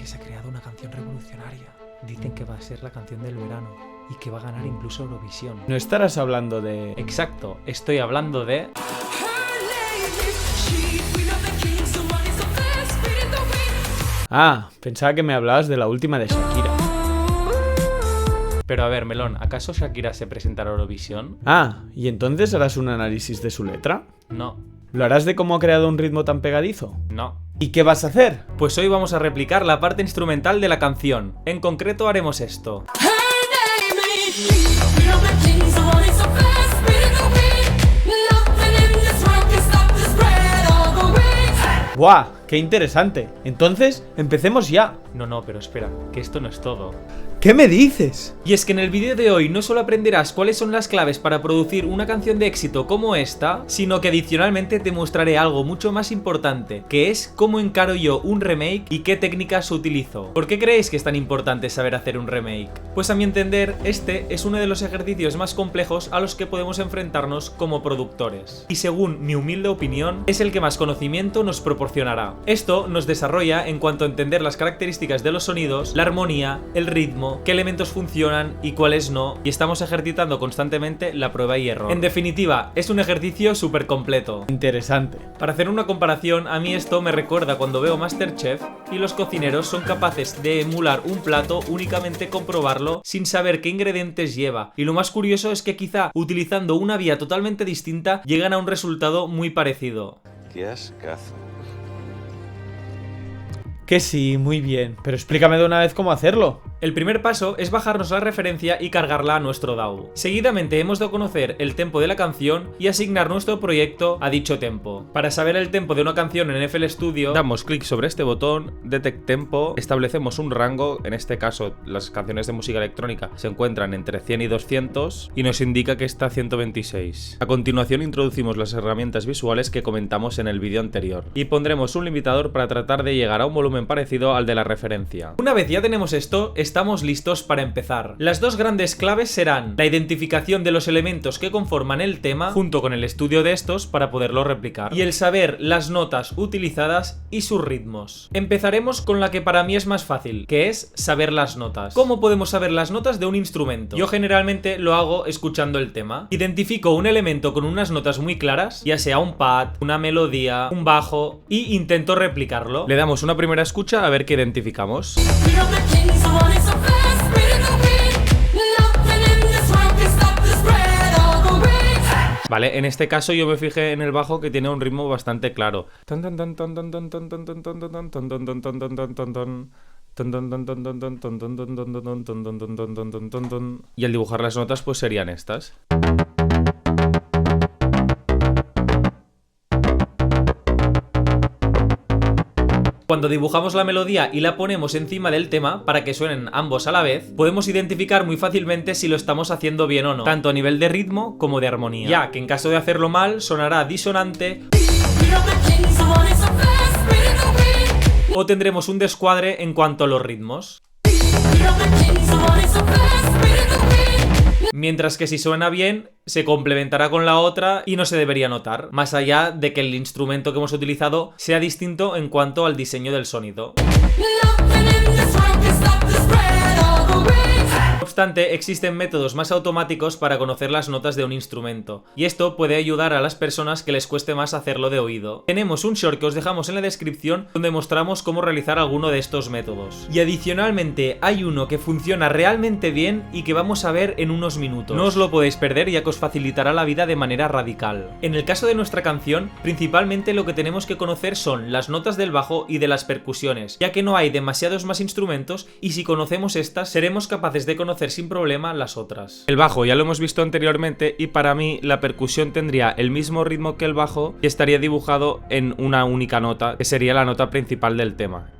se ha creado una canción revolucionaria. Dicen que va a ser la canción del verano y que va a ganar incluso Eurovisión. No estarás hablando de... Exacto, estoy hablando de... Ah, pensaba que me hablabas de la última de Shakira. Pero a ver, Melón, ¿acaso Shakira se presentará a Eurovisión? Ah, ¿y entonces harás un análisis de su letra? No. ¿Lo harás de cómo ha creado un ritmo tan pegadizo? No. ¿Y qué vas a hacer? Pues hoy vamos a replicar la parte instrumental de la canción. En concreto haremos esto. ¡Buah! ¡Qué interesante! Entonces, empecemos ya. No, pero espera, que esto no es todo. ¿Qué me dices? Y es que en el vídeo de hoy no solo aprenderás cuáles son las claves para producir una canción de éxito como esta, sino que adicionalmente te mostraré algo mucho más importante, que es cómo encaro yo un remake y qué técnicas utilizo. ¿Por qué creéis que es tan importante saber hacer un remake? Pues a mi entender, este es uno de los ejercicios más complejos a los que podemos enfrentarnos como productores. Y según mi humilde opinión, es el que más conocimiento nos proporcionará. Esto nos desarrolla en cuanto a entender las características de los sonidos, la armonía, el ritmo, qué elementos funcionan y cuáles no, y estamos ejercitando constantemente la prueba y error. En definitiva, es un ejercicio súper completo. Interesante. Para hacer una comparación, a mí esto me recuerda cuando veo MasterChef y los cocineros son capaces de emular un plato únicamente con probarlo sin saber qué ingredientes lleva, y lo más curioso es que quizá utilizando una vía totalmente distinta llegan a un resultado muy parecido. ¡Qué ascazo! Que sí, muy bien, pero explícame de una vez cómo hacerlo. El primer paso es bajarnos la referencia y cargarla a nuestro DAW. Seguidamente hemos de conocer el tempo de la canción y asignar nuestro proyecto a dicho tempo. Para saber el tempo de una canción en FL Studio, damos clic sobre este botón, Detect Tempo, establecemos un rango, en este caso las canciones de música electrónica se encuentran entre 100 y 200 y nos indica que está a 126. A continuación introducimos las herramientas visuales que comentamos en el vídeo anterior y pondremos un limitador para tratar de llegar a un volumen parecido al de la referencia. Una vez ya tenemos esto, estamos listos para empezar. Las dos grandes claves serán la identificación de los elementos que conforman el tema, junto con el estudio de estos para poderlo replicar, y el saber las notas utilizadas y sus ritmos. Empezaremos con la que para mí es más fácil, que es saber las notas. ¿Cómo podemos saber las notas de un instrumento? Yo generalmente lo hago escuchando el tema. Identifico un elemento con unas notas muy claras, ya sea un pad, una melodía, un bajo, y intento replicarlo. Le damos una primera escucha a ver qué identificamos. Vale, en este caso yo me fijé en el bajo que tiene un ritmo bastante claro. Y al dibujar las notas pues serían estas. Cuando dibujamos la melodía y la ponemos encima del tema para que suenen ambos a la vez, podemos identificar muy fácilmente si lo estamos haciendo bien o no, tanto a nivel de ritmo como de armonía, ya que en caso de hacerlo mal sonará disonante o tendremos un descuadre en cuanto a los ritmos. Mientras que si suena bien, se complementará con la otra y no se debería notar, más allá de que el instrumento que hemos utilizado sea distinto en cuanto al diseño del sonido. No obstante, existen métodos más automáticos para conocer las notas de un instrumento, y esto puede ayudar a las personas que les cueste más hacerlo de oído. Tenemos un short que os dejamos en la descripción donde mostramos cómo realizar alguno de estos métodos. Y adicionalmente hay uno que funciona realmente bien y que vamos a ver en unos minutos. No os lo podéis perder ya que os facilitará la vida de manera radical. En el caso de nuestra canción, principalmente lo que tenemos que conocer son las notas del bajo y de las percusiones, ya que no hay demasiados más instrumentos y si conocemos estas, seremos capaces de conocer sin problema las otras. El bajo ya lo hemos visto anteriormente y para mí la percusión tendría el mismo ritmo que el bajo y estaría dibujado en una única nota, que sería la nota principal del tema.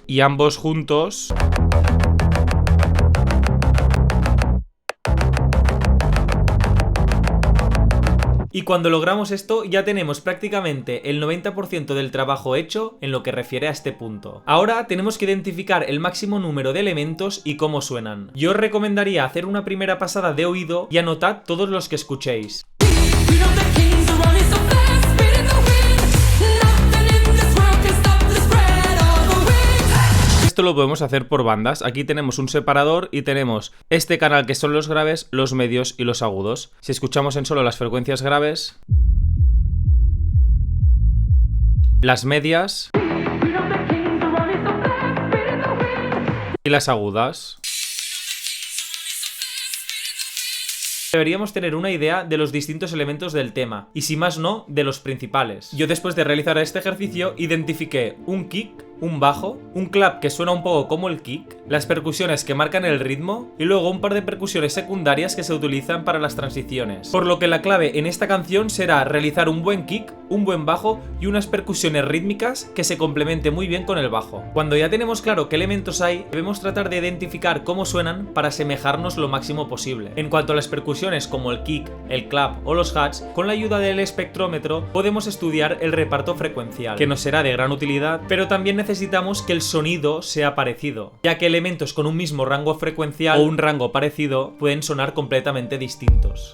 Y ambos juntos y cuando logramos esto ya tenemos prácticamente el 90% del trabajo hecho en lo que refiere a este punto. Ahora tenemos que identificar el máximo número de elementos y cómo suenan. Yo os recomendaría hacer una primera pasada de oído y anotad todos los que escuchéis. lo podemos hacer por bandas. Aquí tenemos un separador y tenemos este canal que son los graves, los medios y los agudos. Si escuchamos en solo las frecuencias graves, las medias y las agudas. Deberíamos tener una idea de los distintos elementos del tema, y si más no, de los principales. Yo después de realizar este ejercicio identifiqué un kick, un bajo, un clap que suena un poco como el kick, las percusiones que marcan el ritmo y luego un par de percusiones secundarias que se utilizan para las transiciones. Por lo que la clave en esta canción será realizar un buen kick, un buen bajo y unas percusiones rítmicas que se complementen muy bien con el bajo. Cuando ya tenemos claro qué elementos hay, debemos tratar de identificar cómo suenan para asemejarnos lo máximo posible. En cuanto a las percusiones como el kick, el clap o los hats, con la ayuda del espectrómetro podemos estudiar el reparto frecuencial, que nos será de gran utilidad, pero también necesitamos que el sonido sea parecido, ya que elementos con un mismo rango frecuencial o un rango parecido pueden sonar completamente distintos.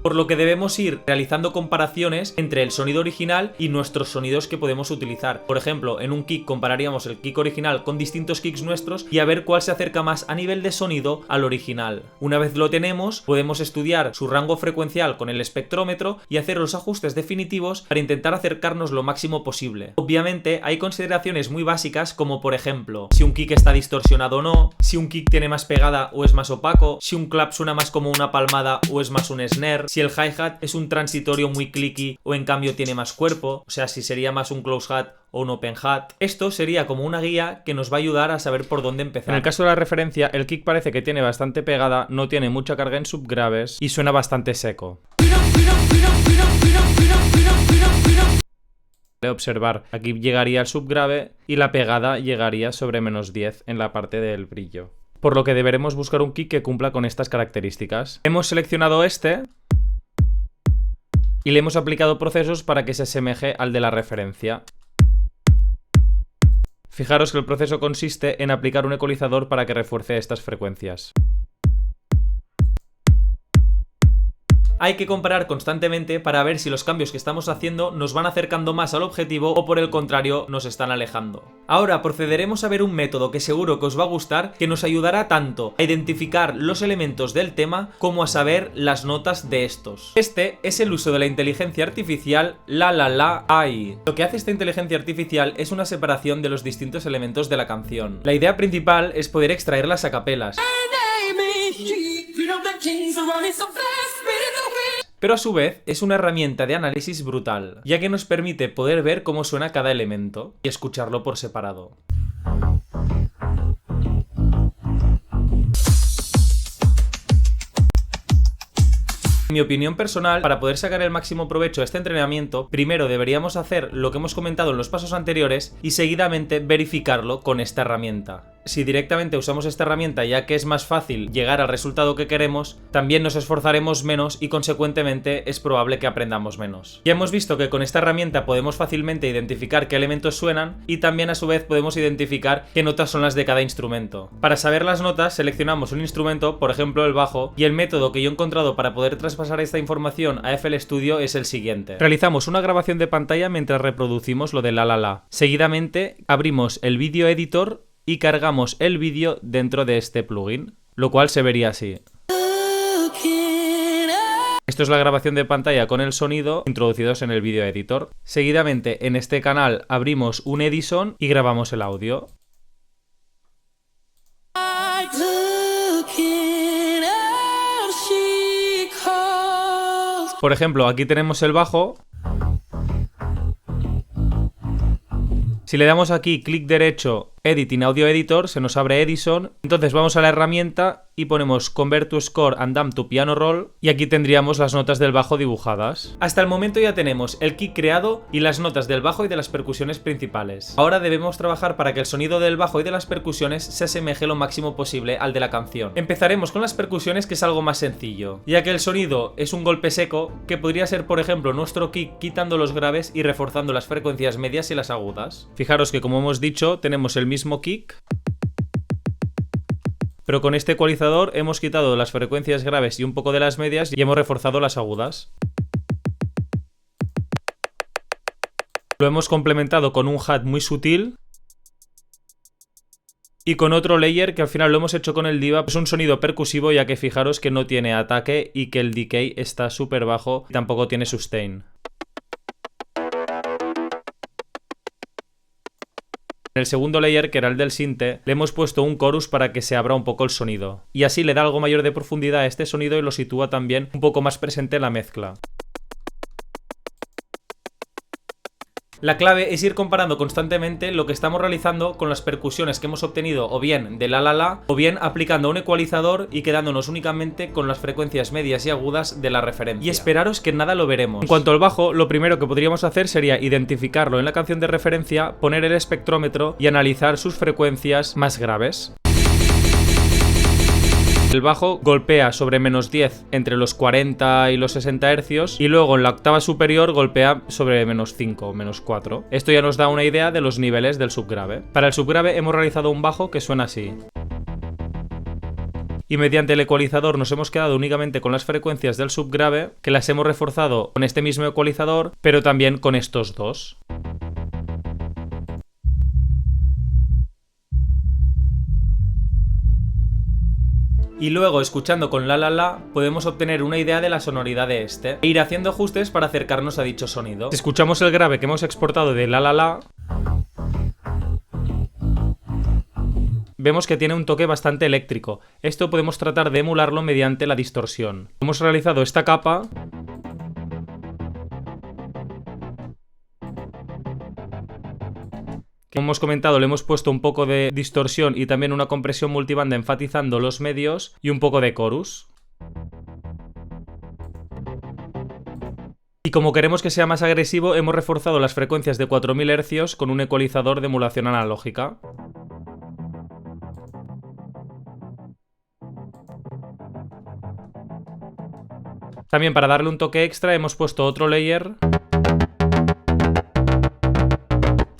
Por lo que debemos ir realizando comparaciones entre el sonido original y nuestros sonidos que podemos utilizar. Por ejemplo, en un kick compararíamos el kick original con distintos kicks nuestros y a ver cuál se acerca más a nivel de sonido al original. Una vez lo tenemos, podemos estudiar su rango frecuencial con el espectrómetro y hacer los ajustes definitivos para intentar acercarnos lo máximo posible. Obviamente hay consideraciones muy básicas como por ejemplo, si un kick está distorsionado o no, si un kick tiene más pegada o es más opaco, si un clap suena más como una palmada o es más un snare, si el hi-hat es un transitorio muy clicky o en cambio tiene más cuerpo, o sea, si sería más un close hat o un open hat. Esto sería como una guía que nos va a ayudar a saber por dónde empezar. En el caso de la referencia, el kick parece que tiene bastante pegada, no tiene mucha carga en subgraves y suena bastante seco. Observar, aquí llegaría el subgrave y la pegada llegaría sobre -10 en la parte del brillo. Por lo que deberemos buscar un kick que cumpla con estas características. Hemos seleccionado este y le hemos aplicado procesos para que se asemeje al de la referencia. Fijaros que el proceso consiste en aplicar un ecualizador para que refuerce estas frecuencias. Hay que comparar constantemente para ver si los cambios que estamos haciendo nos van acercando más al objetivo o por el contrario nos están alejando. Ahora procederemos a ver un método que seguro que os va a gustar, que nos ayudará tanto a identificar los elementos del tema como a saber las notas de estos. Este es el uso de la inteligencia artificial AI. Lo que hace esta inteligencia artificial es una separación de los distintos elementos de la canción. La idea principal es poder extraerlas a capelas, pero a su vez es una herramienta de análisis brutal, ya que nos permite poder ver cómo suena cada elemento y escucharlo por separado. En mi opinión personal, para poder sacar el máximo provecho a este entrenamiento, primero deberíamos hacer lo que hemos comentado en los pasos anteriores y seguidamente verificarlo con esta herramienta. Si directamente usamos esta herramienta, ya que es más fácil llegar al resultado que queremos, también nos esforzaremos menos y consecuentemente es probable que aprendamos menos. Ya hemos visto que con esta herramienta podemos fácilmente identificar qué elementos suenan y también a su vez podemos identificar qué notas son las de cada instrumento. Para saber las notas seleccionamos un instrumento, por ejemplo el bajo, y el método que yo he encontrado para poder traspasar esta información a FL Studio es el siguiente. Realizamos una grabación de pantalla mientras reproducimos lo de la. Seguidamente abrimos el Video Editor y cargamos el vídeo dentro de este plugin, lo cual se vería así. Esto es la grabación de pantalla con el sonido introducidos en el Video Editor. Seguidamente en este canal abrimos un Edison y grabamos el audio. Por ejemplo, aquí tenemos el bajo. Si le damos aquí clic derecho, Edit in Audio Editor, se nos abre Edison. Entonces vamos a la herramienta y ponemos Convert to Score and Dump to Piano Roll y aquí tendríamos las notas del bajo dibujadas. Hasta el momento ya tenemos el kick creado y las notas del bajo y de las percusiones principales. Ahora debemos trabajar para que el sonido del bajo y de las percusiones se asemeje lo máximo posible al de la canción. Empezaremos con las percusiones, que es algo más sencillo, ya que el sonido es un golpe seco que podría ser, por ejemplo, nuestro kick quitando los graves y reforzando las frecuencias medias y las agudas. Fijaros que, como hemos dicho, tenemos el mismo kick, pero con este ecualizador hemos quitado las frecuencias graves y un poco de las medias y hemos reforzado las agudas. Lo hemos complementado con un hat muy sutil y con otro layer que al final lo hemos hecho con el Diva. Es un sonido percusivo, ya que fijaros que no tiene ataque y que el decay está súper bajo y tampoco tiene sustain. En el segundo layer, que era el del sinte, le hemos puesto un chorus para que se abra un poco el sonido. Y así le da algo mayor de profundidad a este sonido y lo sitúa también un poco más presente en la mezcla. La clave es ir comparando constantemente lo que estamos realizando con las percusiones que hemos obtenido o bien de la o bien aplicando un ecualizador y quedándonos únicamente con las frecuencias medias y agudas de la referencia. Y esperaros que nada lo veremos. En cuanto al bajo, lo primero que podríamos hacer sería identificarlo en la canción de referencia, poner el espectrómetro y analizar sus frecuencias más graves. El bajo golpea sobre menos 10 entre los 40 y los 60 Hz y luego en la octava superior golpea sobre menos 5 o menos 4. Esto ya nos da una idea de los niveles del subgrave. Para el subgrave hemos realizado un bajo que suena así. Y mediante el ecualizador nos hemos quedado únicamente con las frecuencias del subgrave, que las hemos reforzado con este mismo ecualizador, pero también con estos dos. Y luego, escuchando con la, podemos obtener una idea de la sonoridad de este e ir haciendo ajustes para acercarnos a dicho sonido. Si escuchamos el grave que hemos exportado de la, vemos que tiene un toque bastante eléctrico. Esto podemos tratar de emularlo mediante la distorsión. Hemos realizado esta capa. Como hemos comentado, le hemos puesto un poco de distorsión y también una compresión multibanda enfatizando los medios y un poco de chorus. Y como queremos que sea más agresivo, hemos reforzado las frecuencias de 4000 Hz con un ecualizador de emulación analógica. También para darle un toque extra hemos puesto otro layer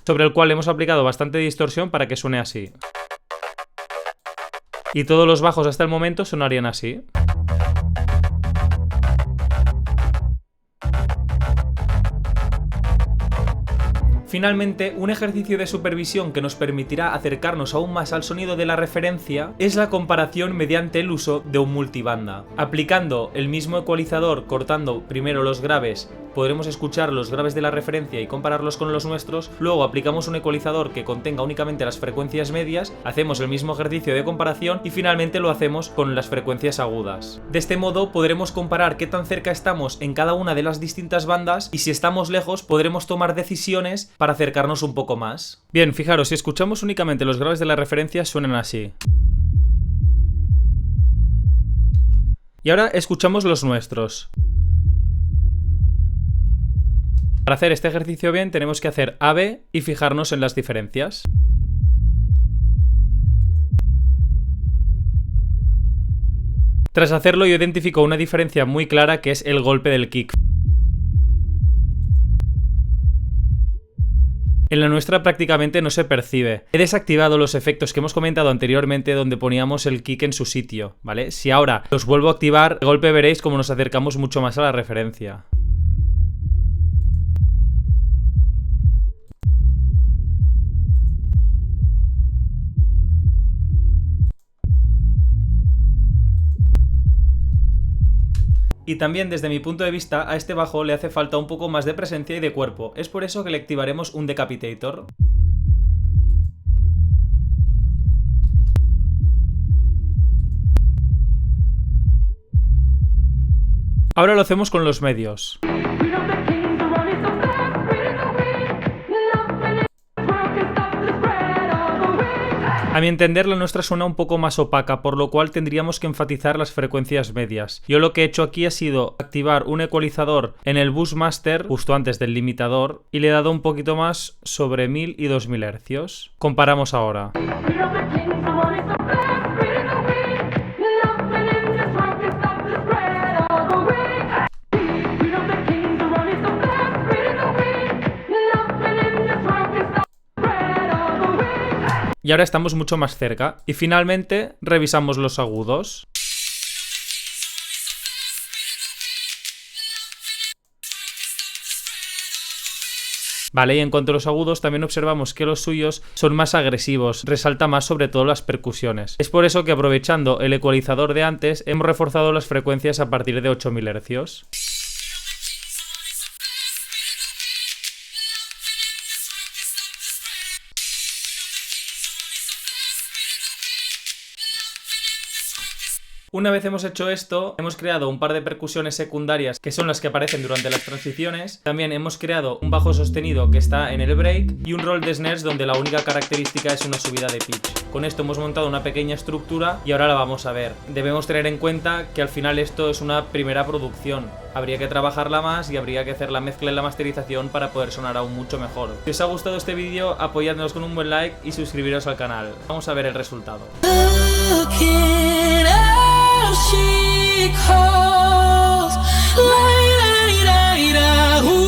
sobre el cual hemos aplicado bastante distorsión para que suene así. Y todos los bajos hasta el momento sonarían así. Finalmente, un ejercicio de supervisión que nos permitirá acercarnos aún más al sonido de la referencia es la comparación mediante el uso de un multibanda. Aplicando el mismo ecualizador, cortando primero los graves, podremos escuchar los graves de la referencia y compararlos con los nuestros. Luego aplicamos un ecualizador que contenga únicamente las frecuencias medias, hacemos el mismo ejercicio de comparación y finalmente lo hacemos con las frecuencias agudas. De este modo podremos comparar qué tan cerca estamos en cada una de las distintas bandas y si estamos lejos podremos tomar decisiones para acercarnos un poco más. Bien, fijaros, si escuchamos únicamente los graves de la referencia suenan así. Y ahora escuchamos los nuestros. Para hacer este ejercicio bien tenemos que hacer AB y fijarnos en las diferencias. Tras hacerlo yo identifico una diferencia muy clara que es el golpe del kick. En la nuestra prácticamente no se percibe. He desactivado los efectos que hemos comentado anteriormente donde poníamos el kick en su sitio, ¿vale? Si ahora los vuelvo a activar, de golpe veréis como nos acercamos mucho más a la referencia. Y también desde mi punto de vista a este bajo le hace falta un poco más de presencia y de cuerpo, es por eso que le activaremos un decapitator. Ahora lo hacemos con los medios. A mi entender la nuestra suena un poco más opaca, por lo cual tendríamos que enfatizar las frecuencias medias. Yo lo que he hecho aquí ha sido activar un ecualizador en el bus master justo antes del limitador y le he dado un poquito más sobre 1000 y 2000 Hz. Comparamos ahora. Y ahora estamos mucho más cerca. Y finalmente revisamos los agudos. Vale, y en cuanto a los agudos también observamos que los suyos son más agresivos, resalta más sobre todo las percusiones. Es por eso que aprovechando el ecualizador de antes hemos reforzado las frecuencias a partir de 8000 Hz. Una vez hemos hecho esto, hemos creado un par de percusiones secundarias que son las que aparecen durante las transiciones. También hemos creado un bajo sostenido que está en el break y un roll de snares donde la única característica es una subida de pitch. Con esto hemos montado una pequeña estructura y ahora la vamos a ver. Debemos tener en cuenta que al final esto es una primera producción. Habría que trabajarla más y habría que hacer la mezcla y la masterización para poder sonar aún mucho mejor. Si os ha gustado este vídeo, apoyadnos con un buen like y suscribiros al canal. Vamos a ver el resultado. She calls, la, la, la, la, la.